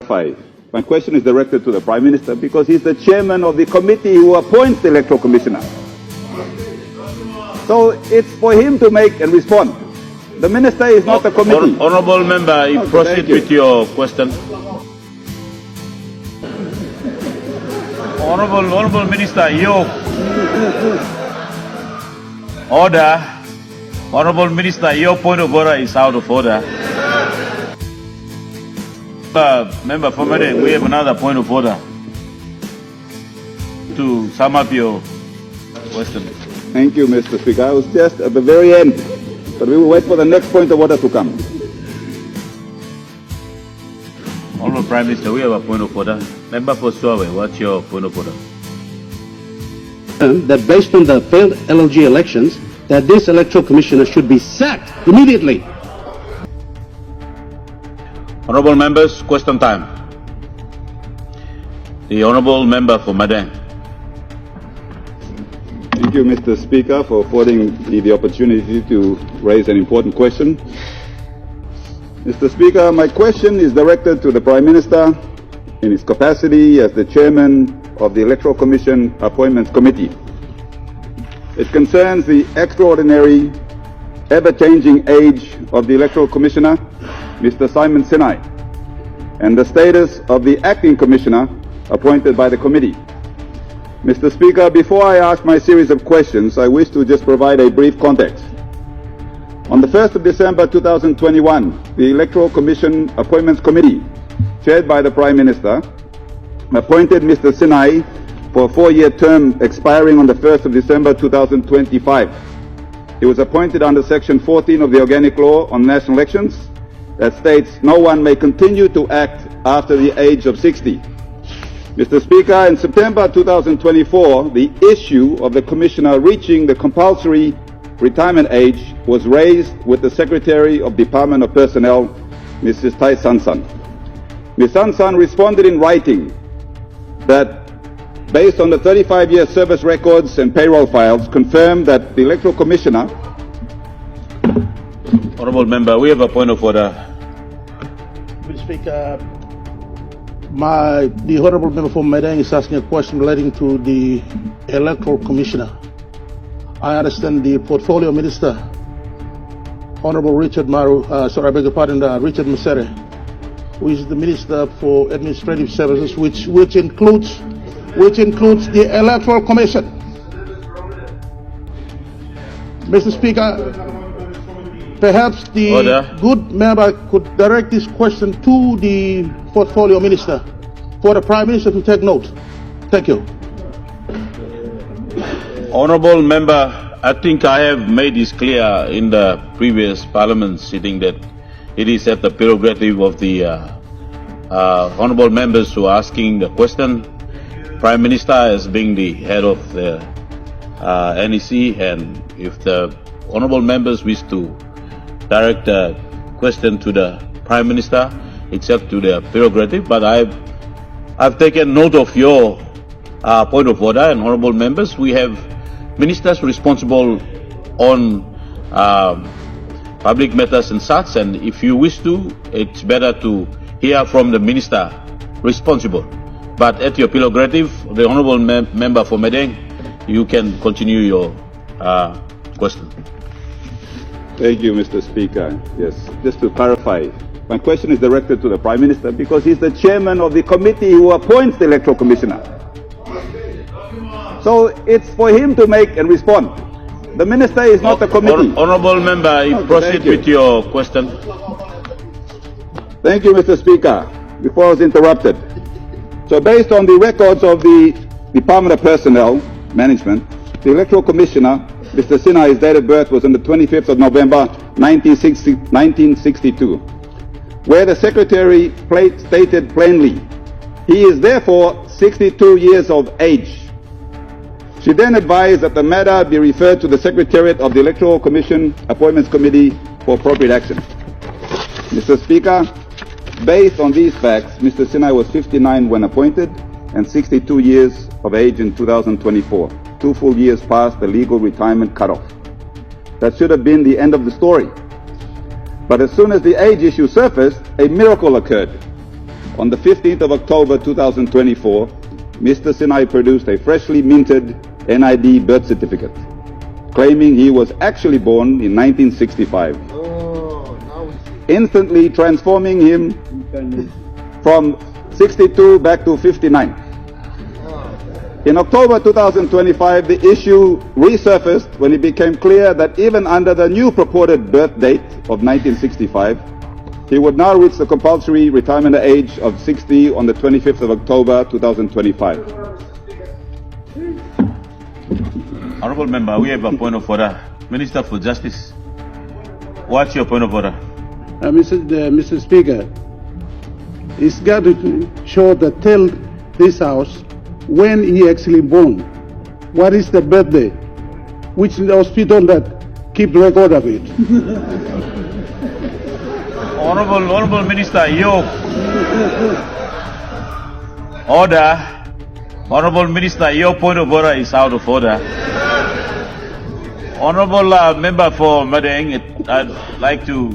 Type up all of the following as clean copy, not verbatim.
My question is directed to the Prime Minister because he's the chairman of the committee who appoints the Electoral Commissioner. So it's for him to make and respond. The Minister is not the committee. Honourable Member, you proceed with your question. Honourable Minister, your order. Honourable Minister, your point of order is out of order. Member for Madang, we have another point of order to sum up your question. Thank you, Mr. Speaker. I was just at the very end, but we will wait for the next point of order to come. Honourable Prime Minister, we have a point of order. Member for Suave, what's your point of order? That based on the failed LLG elections, that this electoral commissioner should be sacked immediately. Honourable members, question time. The Honourable Member for Madang. Thank you, Mr. Speaker, for affording me the opportunity to raise an important question. Mr. Speaker, my question is directed to the Prime Minister in his capacity as the chairman of the Electoral Commission Appointments Committee. It concerns the extraordinary, ever-changing age of the Electoral Commissioner, Mr. Simon Sinai, and the status of the Acting Commissioner appointed by the committee. Mr. Speaker, before I ask my series of questions, I wish to just provide a brief context. On the 1st of December 2021, the Electoral Commission Appointments Committee, chaired by the Prime Minister, appointed Mr. Sinai for a 4-year term expiring on the 1st of December 2025. He was appointed under Section 14 of the Organic Law on National Elections that states no one may continue to act after the age of 60. Mr. Speaker, in September 2024, the issue of the Commissioner reaching the compulsory retirement age was raised with the Secretary of Department of Personnel, Mrs. Tai Sansan. Ms. Sansan responded in writing that based on the 35-year service records and payroll files, confirmed that the Electoral Commissioner... Honourable Member, we have a point of order. Mr. Speaker, the Honourable Member for Madang is asking a question relating to the Electoral Commissioner. I understand the Portfolio Minister, Honourable Richard Richard Masere, who is the Minister for Administrative Services, which includes the Electoral Commission. Mr. Speaker, perhaps the good member could direct this question to the Portfolio Minister for the Prime Minister to take note. Thank you. Honourable Member, I think I have made this clear in the previous Parliament sitting that it is at the prerogative of the Honourable Members who are asking the question. Prime Minister as being the head of the NEC, and if the Honourable Members wish to direct the question to the Prime Minister, it's up to the prerogative, but I've taken note of your point of order, and Honourable Members, we have Ministers responsible on public matters and such, and if you wish to, it's better to hear from the Minister responsible. But at your prerogative, the Honourable Member for Madang, you can continue your question. Thank you, Mr. Speaker. Yes, just to clarify, my question is directed to the Prime Minister because he's the chairman of the committee who appoints the Electoral Commissioner. So it's for him to make and respond. The Minister is not the committee. Honourable Member, you proceed with your question. Thank you, Mr. Speaker. Before I was interrupted. So based on the records of the Department of Personnel Management, the Electoral Commissioner, Mr. Sinai's date of birth was on the 25th of November 1962, where the Secretary stated plainly, he is therefore 62 years of age. She then advised that the matter be referred to the Secretariat of the Electoral Commission Appointments Committee for appropriate action. Mr. Speaker, based on these facts, Mr. Sinai was 59 when appointed and 62 years of age in 2024, 2 full years past the legal retirement cutoff. That should have been the end of the story. But as soon as the age issue surfaced, a miracle occurred. on the 15th of October 2024, Mr. Sinai produced a freshly minted NID birth certificate, claiming he was actually born in 1965, instantly transforming him from 62 back to 59. In October 2025, the issue resurfaced when it became clear that even under the new purported birth date of 1965, he would now reach the compulsory retirement age of 60 on the 25th of October 2025. Honourable Member, we have a point of order. Minister for Justice, what's your point of order? Mr. Speaker, it's got to show that tell this House when he actually born, what is the birthday, which the hospital that keep record of it. Honourable Minister, your order. Honourable Minister, your point of order is out of order. Honourable Member for Madang, I'd like to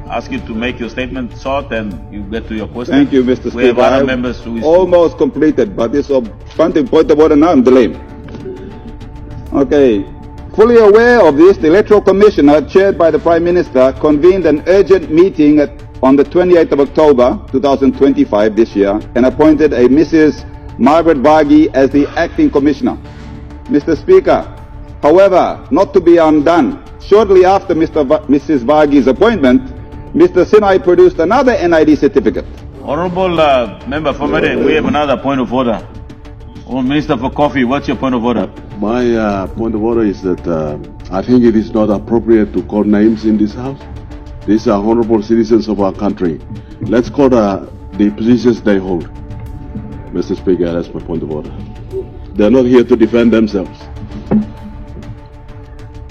ask you to make your statement short and you get to your question. Thank you, Mr. Speaker. We have other members who is almost completed, but this point of order now, I'm delayed. Okay. Fully aware of this, the Electoral Commissioner, chaired by the Prime Minister, convened an urgent meeting on the 28th of October 2025 this year and appointed a Mrs. Margaret Waghi as the Acting Commissioner. Mr. Speaker, however, not to be undone, shortly after Mrs. Waghi's appointment, Mr. Sinai produced another NID certificate. Honourable Member for Madang, we have another point of order. Honourable Minister for Coffee, what's your point of order? My point of order is that I think it is not appropriate to call names in this House. These are honourable citizens of our country. Let's call the positions they hold. Mr. Speaker, that's my point of order. They're not here to defend themselves.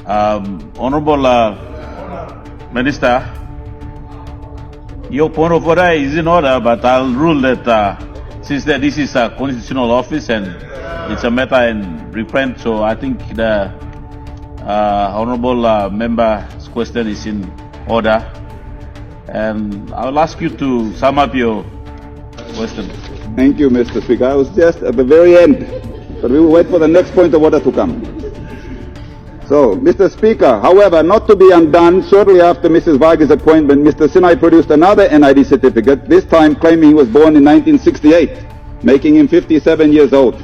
Honourable Minister, your point of order is in order, but I'll rule that since this is a constitutional office and it's a matter in reprint, so I think the Honourable Member's question is in order. And I'll ask you to sum up your question. Thank you, Mr. Speaker. I was just at the very end, but we will wait for the next point of order to come. So, Mr. Speaker, however, not to be undone, shortly after Mrs. Waghi's appointment, Mr. Sinai produced another NID certificate, this time claiming he was born in 1968, making him 57 years old.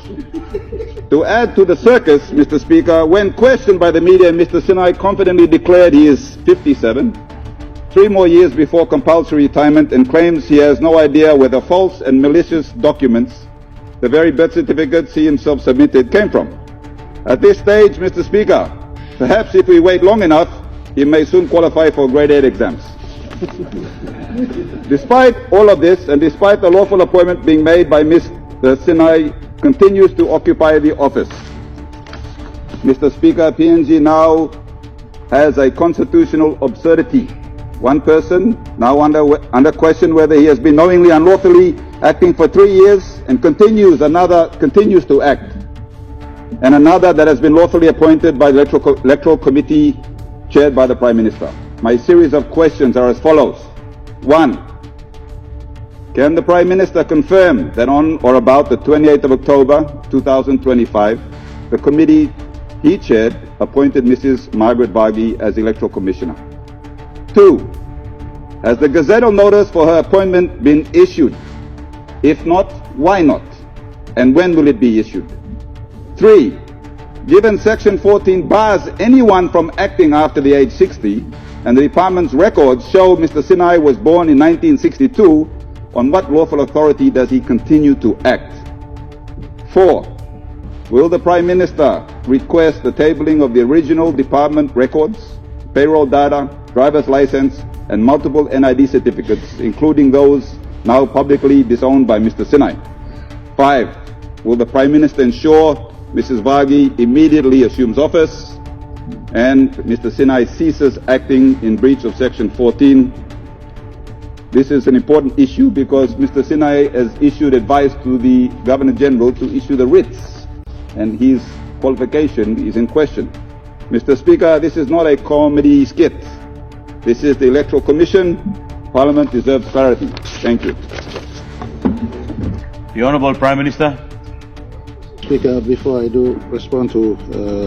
To add to the circus, Mr. Speaker, when questioned by the media, Mr. Sinai confidently declared he is 57, 3 more years before compulsory retirement, and claims he has no idea where the false and malicious documents, the very birth certificates he himself submitted, came from. At this stage, Mr. Speaker, perhaps if we wait long enough, he may soon qualify for grade 8 exams. Despite all of this, and despite the lawful appointment being made by Mr. Sinai, continues to occupy the office. Mr. Speaker, PNG now has a constitutional absurdity. One person now under question whether he has been knowingly unlawfully acting for 3 years and continues to act, and another that has been lawfully appointed by the Electoral Committee chaired by the Prime Minister. My series of questions are as follows. 1. Can the Prime Minister confirm that on or about the 28th of October 2025, the committee he chaired appointed Mrs. Margaret Waghi as Electoral Commissioner? 2. Has the gazetted notice for her appointment been issued? If not, why not? And when will it be issued? 3. Given Section 14 bars anyone from acting after the age 60, and the department's records show Mr. Sinai was born in 1962, on what lawful authority does he continue to act? 4. Will the Prime Minister request the tabling of the original department records, payroll data, driver's license, and multiple NID certificates, including those now publicly disowned by Mr. Sinai? 5. Will the Prime Minister ensure Mrs. Waghi immediately assumes office and Mr. Sinai ceases acting in breach of Section 14? This is an important issue because Mr. Sinai has issued advice to the Governor General to issue the writs, and his qualification is in question. Mr. Speaker, this is not a comedy skit. This is the Electoral Commission. Parliament deserves clarity. Thank you. The Honourable Prime Minister. Speaker, before I do respond to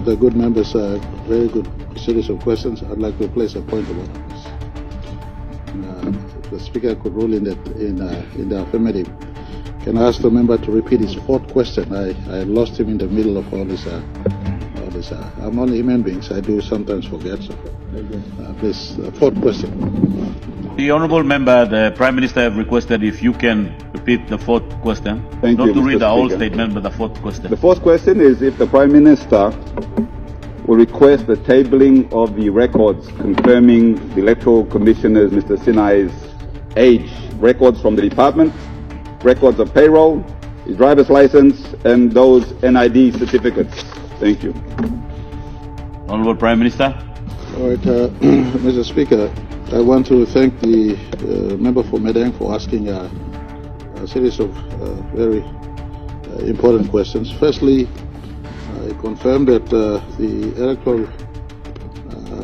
the good members' very good series of questions, I'd like to place a point of order. If the Speaker could rule in the affirmative, can I ask the member to repeat his fourth question? I lost him in the middle of all this. I'm only human beings. I do sometimes forget. So, please, fourth question. The Honourable Member, the Prime Minister, have requested if you can repeat the fourth question. Thank Not you, to Mr. read the whole Speaker. statement, but the fourth question. The fourth question is if the Prime Minister will request the tabling of the records confirming the Electoral Commissioner Mr. Sinai's age, records from the department, records of payroll, his driver's license, and those NID certificates. Thank you. Honourable Prime Minister. All right, Mr. Speaker, I want to thank the member for Madang for asking a series of very important questions. Firstly, I confirm that the Electoral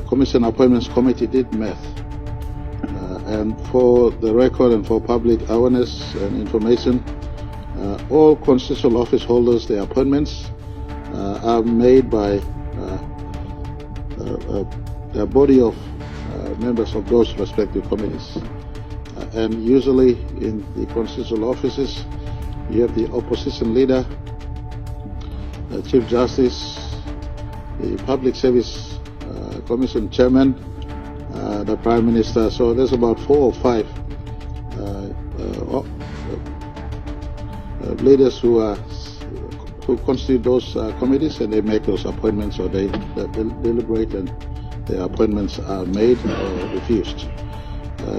Commission Appointments Committee did meet, and for the record and for public awareness and information, all constitutional office holders, their appointments are made by a body of members of those respective committees. And usually in the constitutional offices, you have the opposition leader, the Chief Justice, the Public Service Commission Chairman, the Prime Minister. So there's about 4 or 5 leaders who constitute those committees, and they make those appointments, or they deliberate and the appointments are made or refused.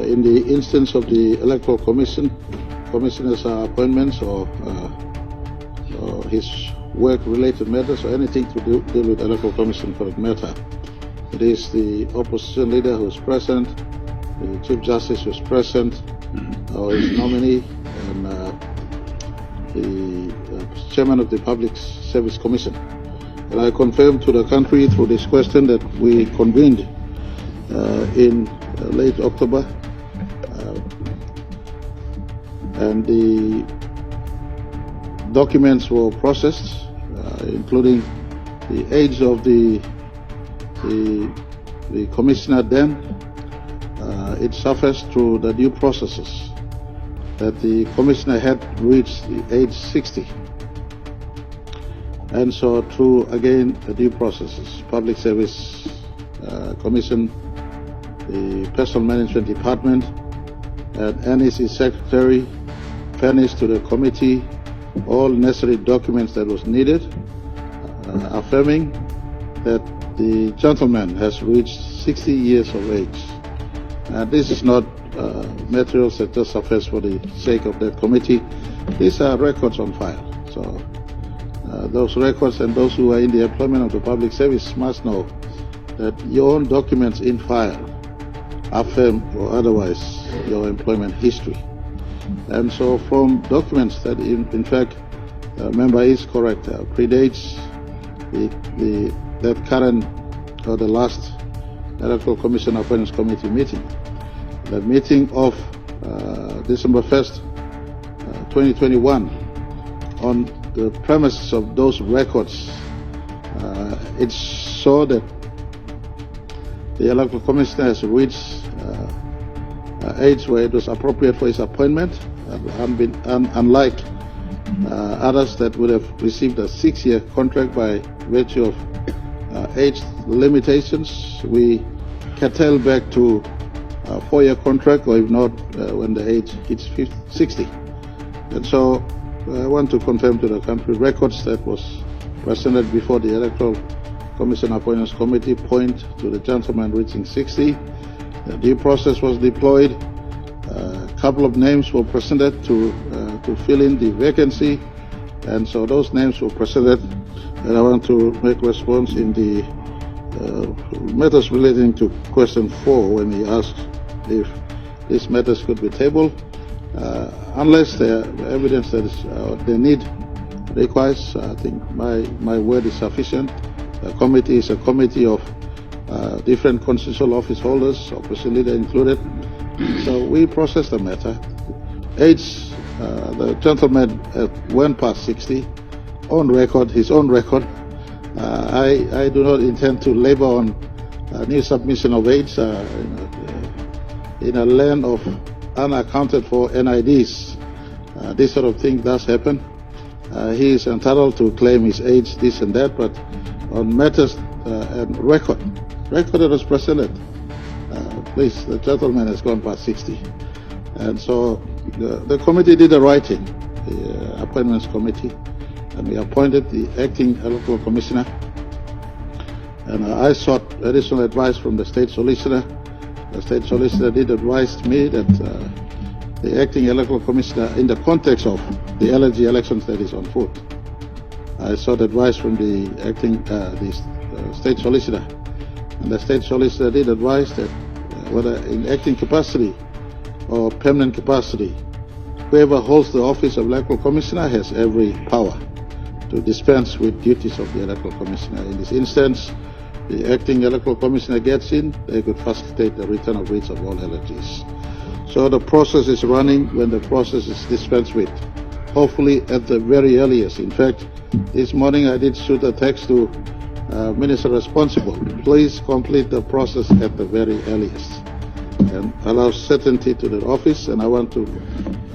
In the instance of the Electoral Commission, commissioners' appointments or his work-related matters or anything to do with Electoral Commission for that matter, it is the opposition leader who is present, the Chief Justice who is present, or his nominee, and the Chairman of the Public Service Commission. And I confirm to the country through this question that we convened in late October, and the documents were processed, including the age of the commissioner then. It surfaced through the due processes that the commissioner had reached the age 60. And so through, again, the due processes, Public Service Commission, the Personal Management Department, and NEC Secretary furnished to the committee all necessary documents that was needed, affirming that the gentleman has reached 60 years of age. This is not materials that just surface for the sake of that committee. These are records on file. So those records and those who are in the employment of the public service must know that your own documents in file affirm or otherwise your employment history. And so from documents that in fact member is correct, predates that current or the last Electoral Commission Appointments Committee meeting. The meeting of December 1st, 2021, on the premises of those records, it saw that the Electoral Commissioner has reached age where it was appropriate for his appointment, unlike others that would have received a 6-year contract by virtue of age limitations. We curtail back to a 4-year contract, or if not, when the age hits 60. And so I want to confirm to the country records that was presented before the Electoral Commission Appointments Committee point to the gentleman reaching 60. The due process was deployed. A couple of names were presented to fill in the vacancy, and so those names were presented. And I want to make response in the matters relating to question 4 when he asked if these matters could be tabled. Unless the evidence that is, the need requires, I think my word is sufficient. The committee is a committee of different constitutional office holders, opposition leader included. So we process the matter. Age The gentleman went past 60, on record, his own record. I do not intend to labor on new submission of age in a land of unaccounted for NIDs. This sort of thing does happen. He is entitled to claim his age, this and that, but on matters and record that was presented, please, the gentleman has gone past 60. And so the committee did the right thing, the appointments committee, and we appointed the acting electoral commissioner. And I sought additional advice from the state solicitor. The state solicitor did advise me that the acting electoral commissioner, in the context of the LG elections that is on foot, I sought advice from the acting state solicitor, and the state solicitor did advise that whether in acting capacity or permanent capacity, whoever holds the office of electoral commissioner has every power to dispense with duties of the electoral commissioner. In this instance, the acting electoral commissioner gets in, they could facilitate the return of writs of all LGs. So the process is running when the process is dispensed with, hopefully at the very earliest. In fact, this morning I did shoot a text to Minister responsible. Please complete the process at the very earliest and allow certainty to the office. And I want to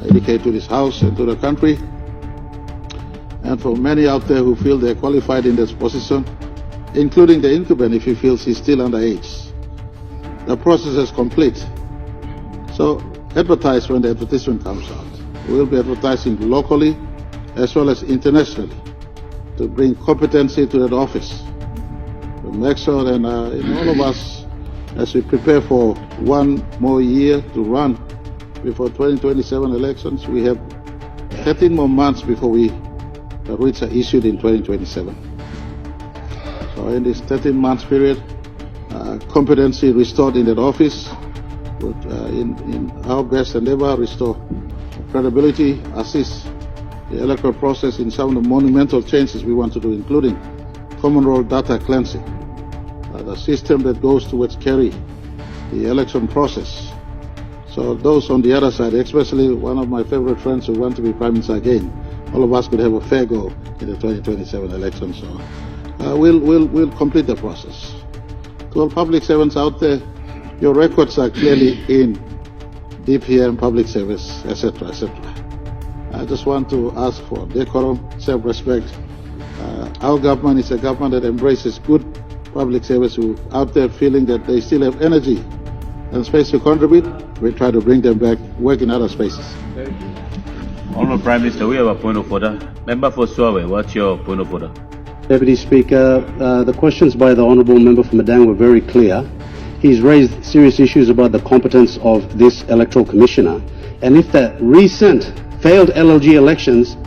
indicate to this House and to the country, and for many out there who feel they're qualified in this position, including the incumbent if he feels he's still underage, the process is complete. So advertise when the advertisement comes out. We'll be advertising locally as well as internationally to bring competency to that office, to make sure that all of us, as we prepare for one more year to run before 2027 elections, we have 13 more months before the writs are issued in 2027. So in this 13 months period, competency restored in that office, would in our best endeavor restore credibility, assist the electoral process in some of the monumental changes we want to do, including common role data cleansing, the system that goes towards carry the election process. So those on the other side, especially one of my favorite friends who want to be Prime Minister again, all of us could have a fair go in the 2027 election. So we'll complete the process. To all public servants out there, your records are clearly in DPM, public service, etc., etc. I just want to ask for decorum, self-respect. Our government is a government that embraces good public service who are out there feeling that they still have energy and space to contribute. We try to bring them back, work in other spaces. Honourable Prime Minister, we have a point of order. Member for Suave, what's your point of order? Deputy Speaker, the questions by the Honourable Member for Madang were very clear. He's raised serious issues about the competence of this Electoral Commissioner. And if the recent failed LLG elections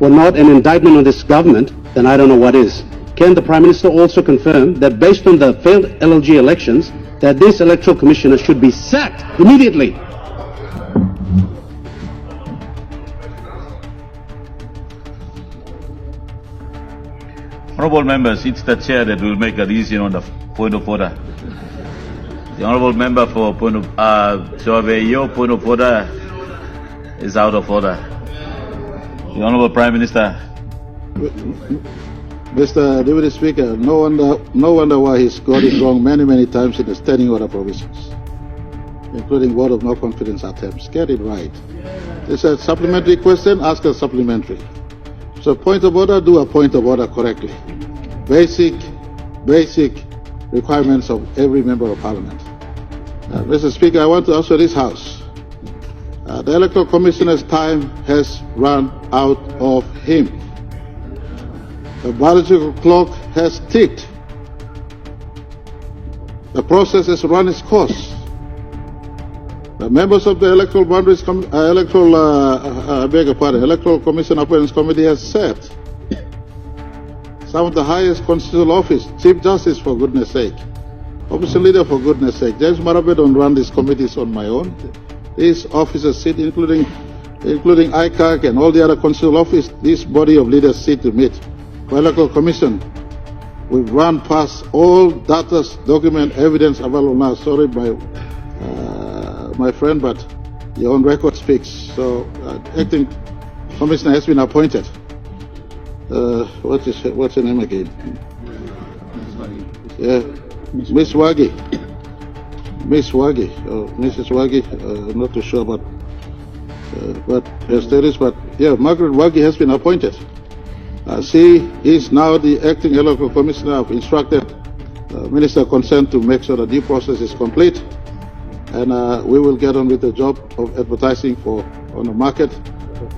were not an indictment on this government, then I don't know what is. Can the Prime Minister also confirm that based on the failed LLG elections, that this Electoral Commissioner should be sacked immediately? Honourable members, it's the chair that will make a decision on the point of order. The Honourable Member for point of Suave, your point of order is out of order. The Honourable Prime Minister. Mr. Deputy Speaker, no wonder why he's got it wrong many times in the standing order provisions, including vote of no confidence attempts. Get it right. It's a supplementary question, ask a supplementary. So point of order, do a point of order correctly. Basic requirements of every member of Parliament. Mr. Speaker, I want to ask this House. The Electoral Commissioner's time has run out of him. The biological clock has ticked. The process has run its course. The members of the Electoral Electoral Commission Appointments Committee has said some of the highest constitutional office, Chief Justice for goodness sake, Opposition Leader for goodness sake, James Marape don't run these committees on my own. These officers sit, including ICAC and all the other constitutional office, this body of leaders sit to meet. For Electoral Commission, we've run past all data, document, evidence available now. Sorry, my friend, but Your own record speaks. So, Acting Commissioner has been appointed. What's her name again? Yeah, Miss Waghi. Miss Waghi, Mrs. Waghi. I'm not too sure, but her status. But yeah, Margaret Waghi has been appointed. She is now the acting Electoral Commissioner. I've instructed Minister concerned to make sure that due process is complete, and we will get on with the job of advertising on the market.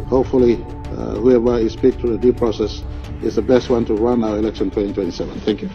Hopefully, whoever is picked through the due process is the best one to run our election 2027. Thank you.